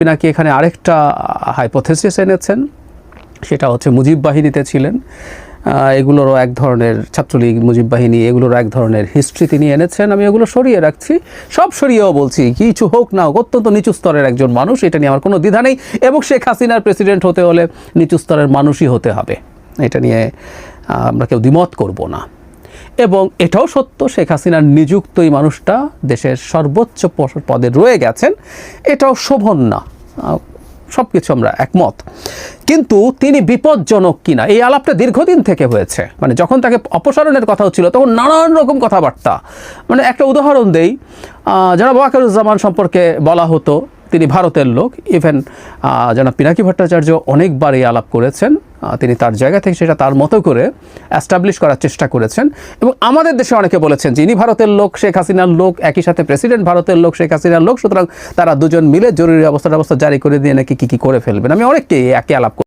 নাকি এখানে আরেকটা হাইপোথেসিস এনেছেন, সেটা হচ্ছে মুজিব বাহিনীতে ছিলেন, এগুলোরও এক ধরনের ছাত্রলীগ মুজিব বাহিনী এগুলোরও এক ধরনের হিস্ট্রি তিনি এনেছেন। আমি এগুলো সরিয়ে রাখছি, সব সরিয়েও বলছি কিছু হোক না হোক অত্যন্ত নিচু স্তরের একজন মানুষ, এটা নিয়ে আমার কোনো দ্বিধা নেই। এবং শেখ হাসিনার প্রেসিডেন্ট হতে হলে নিচু স্তরের মানুষই হতে হবে, এটা নিয়ে আমরা কেউ দ্বিমত করব না। এবং এটাও সত্য, শেখ হাসিনার নিযুক্ত এই মানুষটা দেশের সর্বোচ্চ পদে রয়ে গেছেন, এটাও শোভন না, সব কিছু আমরা একমত। কিন্তু তিনি বিপজ্জনক কিনা এই আলাপটা দীর্ঘদিন থেকে হয়েছে, মানে যখন তাকে অপসারণের কথা হচ্ছিল তখন নানান রকম কথাবার্তা। মানে একটা উদাহরণ দেই, জনাব ওয়াকারুজ্জামান সম্পর্কে বলা হতো তিনি ভারতের লোক। ইভেন জনাব পিনাকি ভট্টাচার্য অনেকবার এই আলাপ করেছেন, তিনি তার জায়গা থেকে সেটা তার মতো করে অ্যাস্টাবলিশ করার চেষ্টা করেছেন। এবং আমাদের দেশে অনেকে বলেছেন যে ইনি ভারতের লোক, শেখ হাসিনার লোক, একই সাথে প্রেসিডেন্ট ভারতের লোক, শেখ হাসিনার লোক, সুতরাং তারা দুজন মিলে জরুরি অবস্থা জারি করে দিয়ে নাকি কী কী করে ফেলবেন। আমি অনেককে একই আলাপ